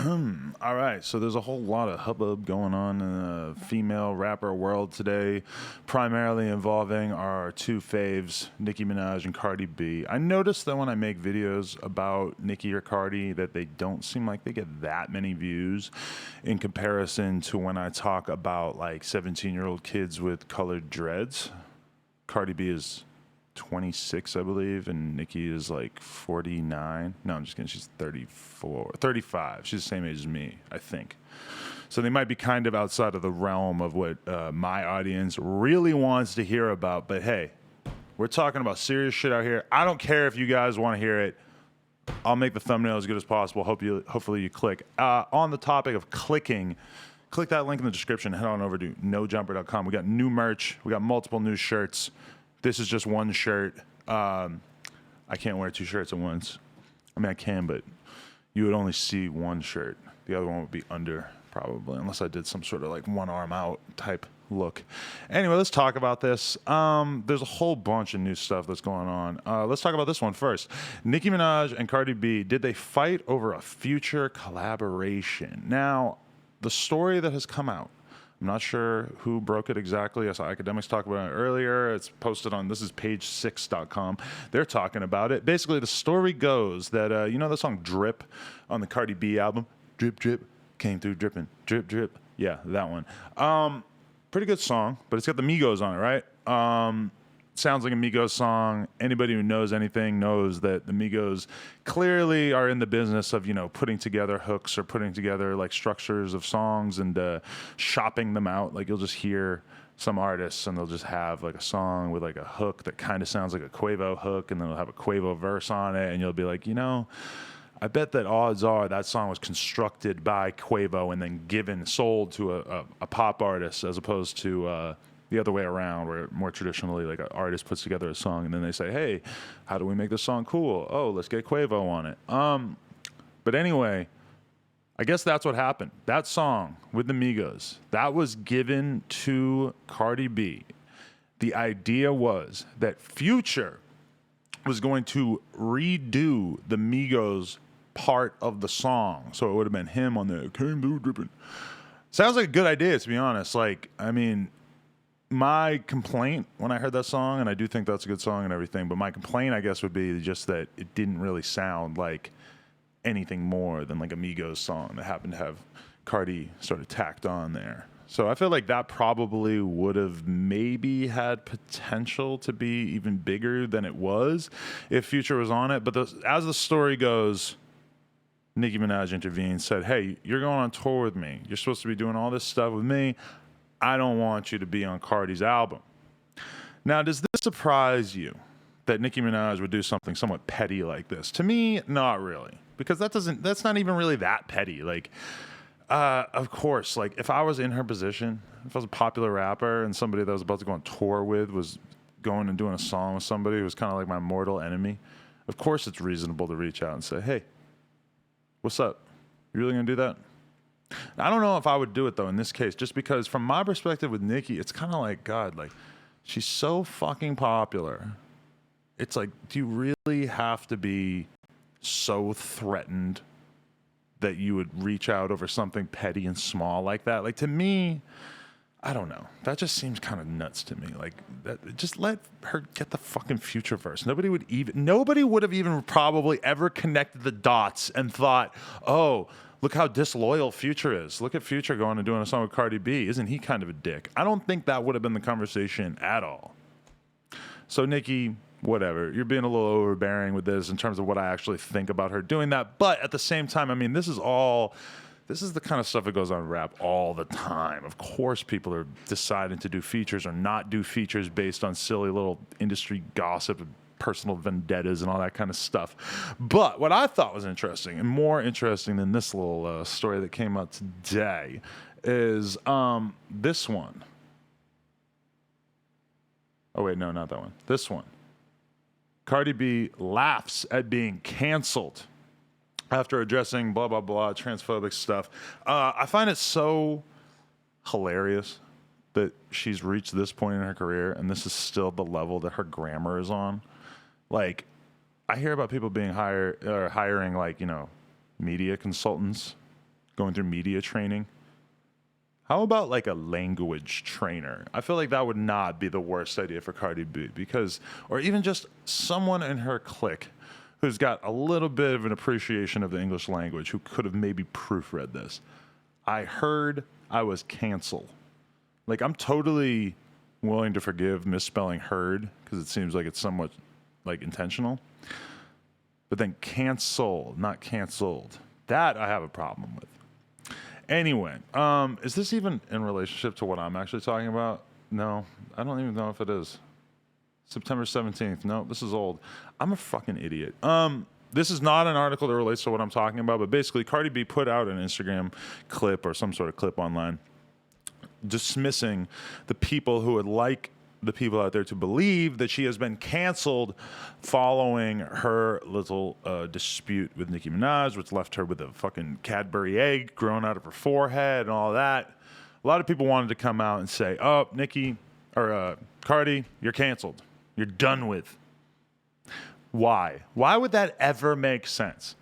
All right, so there's a whole lot of hubbub going on in the female rapper world today, primarily involving our two faves, Nicki Minaj and Cardi B. I noticed that when I make videos about Nicki or Cardi, that they don't seem like they get that many views in comparison to when I talk about like 17-year-old kids with colored dreads. Cardi B is 26, I believe, and Nicki is like 49. No, I'm just kidding. She's 34, 35. She's the same age as me, I think. So they might be kind of outside of the realm of what my audience really wants to hear about. But hey, we're talking about serious shit out here. I don't care if you guys want to hear it. I'll make the thumbnail as good as possible. Hopefully you click. On the topic of clicking, click that link in the description. Head on over to nojumper.com. We got new merch. We got multiple new shirts. This is just one shirt. I can't wear two shirts at once. I mean, I can, but you would only see one shirt. The other one would be under, probably, unless I did some sort of like one arm out type look. Anyway, let's talk about this. There's a whole bunch of new stuff that's going on. Let's talk about this one first. Nicki Minaj and Cardi B, did they fight over a future collaboration? Now, the story that has come out, I'm not sure who broke it exactly. I saw academics talk about it earlier. It's posted on, this is page6.com. They're talking about it. Basically, the story goes that, you know the song Drip on the Cardi B album? Drip, drip, came through dripping. Drip, drip. Yeah, that one. Pretty good song, but it's got the Migos on it, right? Sounds like a Migos song. Anybody who knows anything knows that the Migos clearly are in the business of, you know, putting together hooks or putting together like structures of songs and shopping them out. Like you'll just hear some artists and they'll just have like a song with like a hook that kind of sounds like a Quavo hook, and then they'll have a Quavo verse on it, and you'll be like, you know, I bet that odds are that song was constructed by Quavo and then sold to a pop artist, as opposed to the other way around, where more traditionally like an artist puts together a song and then they say, hey, how do we make this song cool? Oh, let's get Quavo on it. But anyway, I guess that's what happened. That song with the Migos, that was given to Cardi B. The idea was that Future was going to redo the Migos part of the song. So it would have been him on the came through dripping. Sounds like a good idea, to be honest. Like, I mean, my complaint when I heard that song, and I do think that's a good song and everything, but my complaint, I guess, would be just that it didn't really sound like anything more than like a Migos song that happened to have Cardi sort of tacked on there. So I feel like that probably would have maybe had potential to be even bigger than it was if Future was on it. But as the story goes, Nicki Minaj intervened, said, hey, you're going on tour with me. You're supposed to be doing all this stuff with me. I don't want you to be on Cardi's album. Now, does this surprise you that Nicki Minaj would do something somewhat petty like this? To me, not really, because that's not even really that petty. Like, of course, like if I was in her position, if I was a popular rapper and somebody that I was about to go on tour with was going and doing a song with somebody who was kind of like my mortal enemy, of course it's reasonable to reach out and say, hey, what's up? You really gonna do that? I don't know if I would do it though in this case, just because from my perspective with Nicki, it's kind of like, God, like she's so fucking popular. It's like, do you really have to be so threatened that you would reach out over something petty and small like that? Like, to me, I don't know. That just seems kind of nuts to me. Like, just let her get the fucking Future verse. Nobody would have even probably ever connected the dots and thought, oh, look how disloyal Future is. Look at Future going and doing a song with Cardi B. Isn't he kind of a dick? I don't think that would have been the conversation at all. So Nicki, whatever. You're being a little overbearing with this in terms of what I actually think about her doing that. But at the same time, I mean, this is the kind of stuff that goes on in rap all the time. Of course, people are deciding to do features or not do features based on silly little industry gossip and personal vendettas and all that kind of stuff. But what I thought was interesting, and more interesting than this little story that came out today, is this one. Oh, wait, no, not that one. This one. Cardi B laughs at being canceled after addressing blah, blah, blah, transphobic stuff. I find it so hilarious that she's reached this point in her career and this is still the level that her grammar is on. Like, I hear about people being hiring, like, you know, media consultants going through media training. How about like a language trainer? I feel like that would not be the worst idea for Cardi B because, or even just someone in her clique who's got a little bit of an appreciation of the English language who could have maybe proofread this. I heard I was canceled. Like, I'm totally willing to forgive misspelling heard because it seems like it's somewhat like intentional. But then cancel, not canceled. That I have a problem with. Anyway, is this even in relationship to what I'm actually talking about? No, I don't even know if it is. September 17th. No, this is old. I'm a fucking idiot. This is not an article that relates to what I'm talking about, but basically Cardi B put out an Instagram clip or some sort of clip online dismissing the people who would like the people out there to believe that she has been canceled following her little dispute with Nicki Minaj, which left her with a fucking Cadbury egg growing out of her forehead and all that. A lot of people wanted to come out and say, oh, Nicki, or Cardi, you're canceled. You're done with. Why? Why would that ever make sense?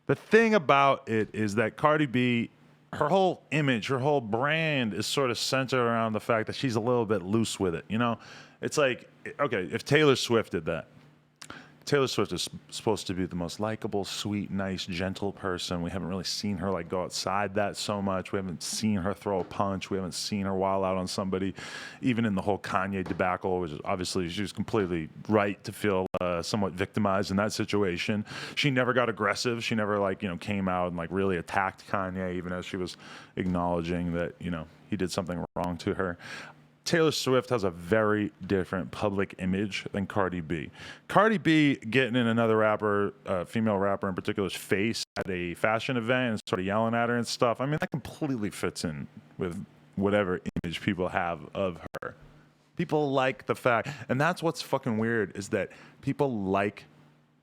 The thing about it is that Cardi B, her whole image, her whole brand is sort of centered around the fact that she's a little bit loose with it. You know, it's like, okay, if Taylor Swift did that, Taylor Swift is supposed to be the most likable, sweet, nice, gentle person. We haven't really seen her like go outside that so much. We haven't seen her throw a punch. We haven't seen her wild out on somebody, even in the whole Kanye debacle, which is obviously she was completely right to feel somewhat victimized in that situation. She never got aggressive. She never came out and like really attacked Kanye, even as she was acknowledging that, he did something wrong to her. Taylor Swift has a very different public image than Cardi B. Cardi B getting in another rapper, female rapper in particular's face at a fashion event and sort of yelling at her and stuff. I mean, that completely fits in with whatever image people have of her. People like the fact, and that's what's fucking weird, is that people like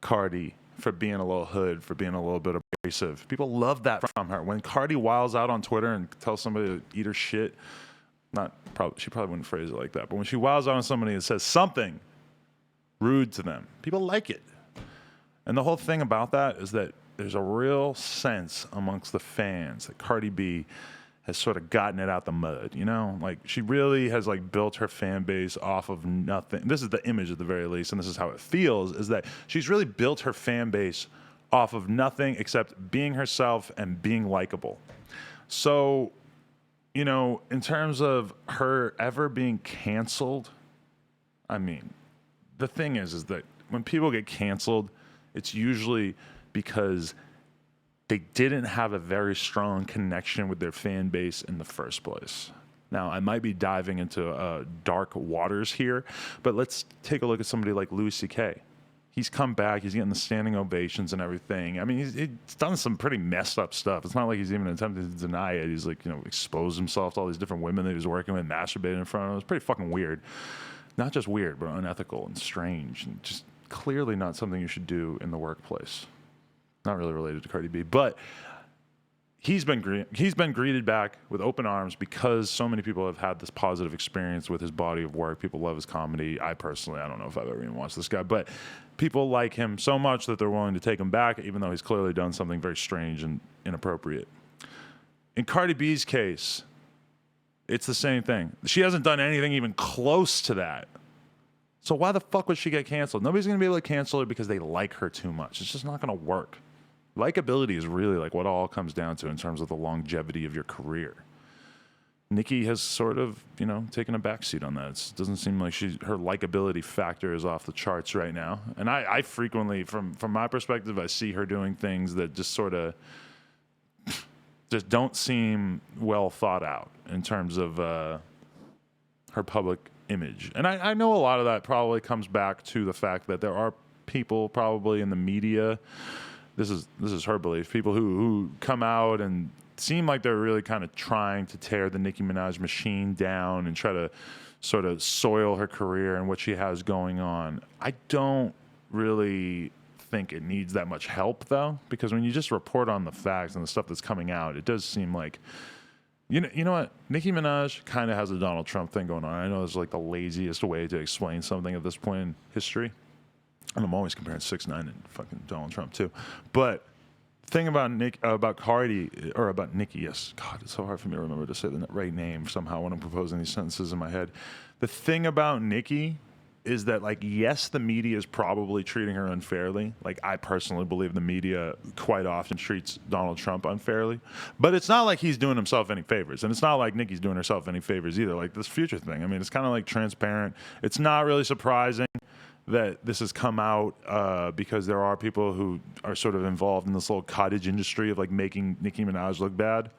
Cardi for being a little hood, for being a little bit abrasive. People love that from her. When Cardi wiles out on Twitter and tells somebody to eat her shit, she probably wouldn't phrase it like that, but when she wows out on somebody and says something rude to them, people like it. And the whole thing about that is that there's a real sense amongst the fans that Cardi B has sort of gotten it out the mud, Like, she really has like built her fan base off of nothing. This is the image at the very least, and this is how it feels, is that she's really built her fan base off of nothing except being herself and being likable. So, in terms of her ever being canceled, I mean, the thing is that when people get canceled, it's usually because they didn't have a very strong connection with their fan base in the first place. Now, I might be diving into dark waters here, but let's take a look at somebody like Louis C.K. He's come back. He's getting the standing ovations and everything. I mean, he's done some pretty messed up stuff. It's not like he's even attempting to deny it. He's exposed himself to all these different women that he was working with, masturbating in front of them. It was pretty fucking weird. Not just weird, but unethical and strange, and just clearly not something you should do in the workplace. Not really related to Cardi B, but he's been greeted back with open arms because so many people have had this positive experience with his body of work. People love his comedy. I personally, I don't know if I've ever even watched this guy, but people like him so much that they're willing to take him back, even though he's clearly done something very strange and inappropriate. In Cardi B's case, it's the same thing. She hasn't done anything even close to that. So why the fuck would she get canceled? Nobody's going to be able to cancel her because they like her too much. It's just not going to work. Likability is really like what it all comes down to in terms of the longevity of your career. Nicki has sort of, taken a backseat on that. It doesn't seem like her likability factor is off the charts right now. And I frequently, from my perspective, I see her doing things that just sort of just don't seem well thought out in terms of her public image. And I know a lot of that probably comes back to the fact that there are people probably in the media. This is her belief. People who come out and seem like they're really kind of trying to tear the Nicki Minaj machine down and try to sort of soil her career and what she has going on. I don't really think it needs that much help, though, because when you just report on the facts and the stuff that's coming out, it does seem like, you know what? Nicki Minaj kind of has a Donald Trump thing going on. I know it's like the laziest way to explain something at this point in history. And I'm always comparing 6ix9ine and fucking Donald Trump too. But the thing about Cardi, or about Nicki, yes. God, it's so hard for me to remember to say the right name somehow when I'm proposing these sentences in my head. The thing about Nicki is that, like, yes, the media is probably treating her unfairly. Like, I personally believe the media quite often treats Donald Trump unfairly. But it's not like he's doing himself any favors. And it's not like Nicki's doing herself any favors either. Like, this Future thing, I mean, it's kind of like transparent. It's not really surprising that this has come out because there are people who are sort of involved in this little cottage industry of, like, making Nicki Minaj look bad.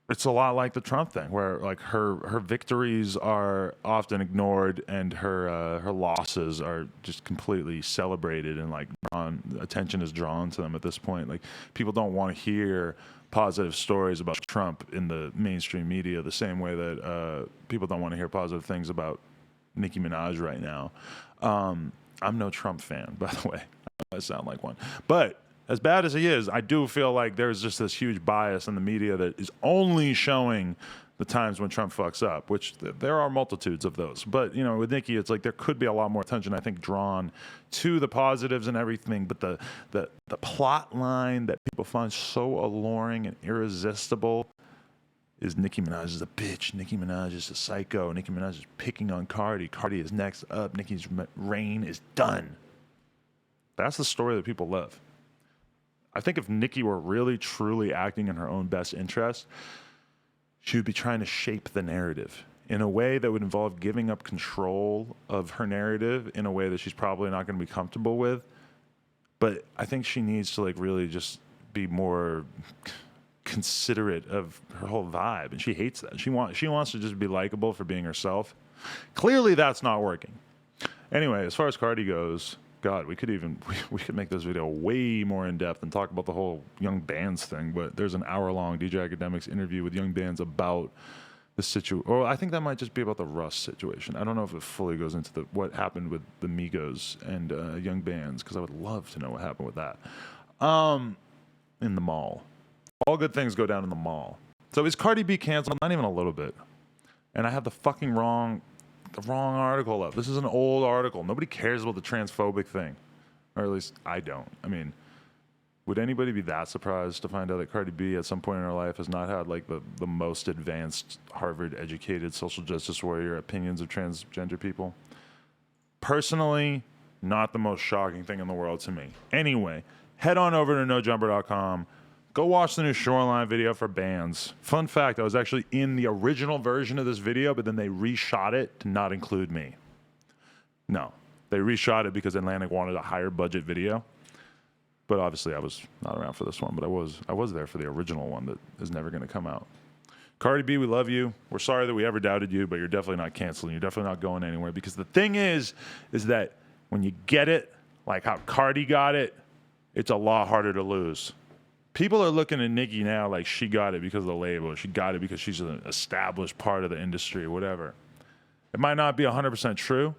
It's a lot like the Trump thing, where, like, her victories are often ignored and her losses are just completely celebrated, and, like, attention is drawn to them at this point. Like, people don't want to hear positive stories about Trump in the mainstream media the same way that people don't want to hear positive things about Nicki Minaj right now. I'm no Trump fan, by the way. I sound like one, but as bad as he is, I do feel like there's just this huge bias in the media that is only showing the times when Trump fucks up, which there are multitudes of those. But, you know, with Nicki, it's like there could be a lot more attention, I think, drawn to the positives and everything. But the plot line that people find so alluring and irresistible is Nicki Minaj is a bitch. Nicki Minaj is a psycho. Nicki Minaj is picking on Cardi. Cardi is next up. Nicki's reign is done. That's the story that people love. I think if Nicki were really, truly acting in her own best interest, she would be trying to shape the narrative in a way that would involve giving up control of her narrative in a way that she's probably not going to be comfortable with. But I think she needs to, like, really just be more considerate of her whole vibe, and she hates that. She wants to just be likable for being herself. Clearly, that's not working. Anyway, as far as Cardi goes, God, we could make this video way more in depth and talk about the whole Young Bands thing. But there's an hour-long DJ Academics interview with Young Bands about the situation. Or I think that might just be about the Russ situation. I don't know if it fully goes into what happened with the Migos and Young Bands, because I would love to know what happened with that. In the mall. All good things go down in the mall. So is Cardi B canceled? Not even a little bit. And I have the wrong article up. This is an old article. Nobody cares about the transphobic thing. Or at least I don't. I mean, would anybody be that surprised to find out that Cardi B at some point in her life has not had, like, the most advanced Harvard-educated social justice warrior opinions of transgender people? Personally, not the most shocking thing in the world to me. Anyway, head on over to nojumper.com. Go watch the new Shoreline video for bands. Fun fact, I was actually in the original version of this video, but then they reshot it to not include me. No, they reshot it because Atlantic wanted a higher budget video. But obviously I was not around for this one, but I was there for the original one that is never going to come out. Cardi B, we love you. We're sorry that we ever doubted you, but you're definitely not canceling. You're definitely not going anywhere, because the thing is that when you get it, like how Cardi got it, it's a lot harder to lose. People are looking at Nicki now like she got it because of the label. She got it because she's an established part of the industry or whatever. It might not be 100% true,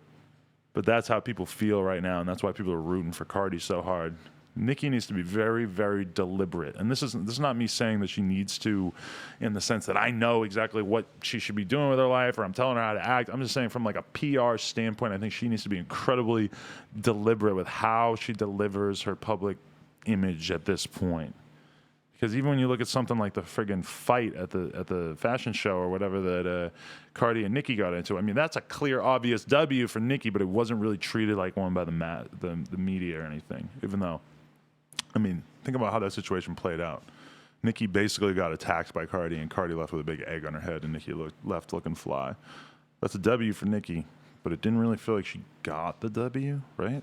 but that's how people feel right now, and that's why people are rooting for Cardi so hard. Nicki needs to be very, very deliberate. And this is not me saying that she needs to, in the sense that I know exactly what she should be doing with her life, or I'm telling her how to act. I'm just saying from, like, a PR standpoint, I think she needs to be incredibly deliberate with how she delivers her public image at this point. Because even when you look at something like the friggin' fight at the fashion show or whatever that Cardi and Nicki got into, I mean, that's a clear, obvious W for Nicki, but it wasn't really treated like one by the media or anything. Even though, I mean, think about how that situation played out. Nicki basically got attacked by Cardi, and Cardi left with a big egg on her head, and Nicki left looking fly. That's a W for Nicki, but it didn't really feel like she got the W, right?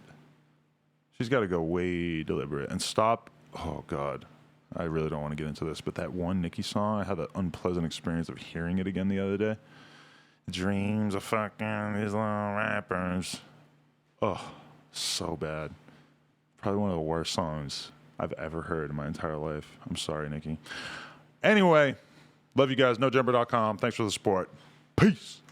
She's got to go way deliberate and stop. Oh, God. I really don't want to get into this, but that one Nicki song, I had an unpleasant experience of hearing it again the other day. Dreams of fucking these little rappers. Oh, so bad. Probably one of the worst songs I've ever heard in my entire life. I'm sorry, Nicki. Anyway, love you guys. NoJumper.com. Thanks for the support. Peace.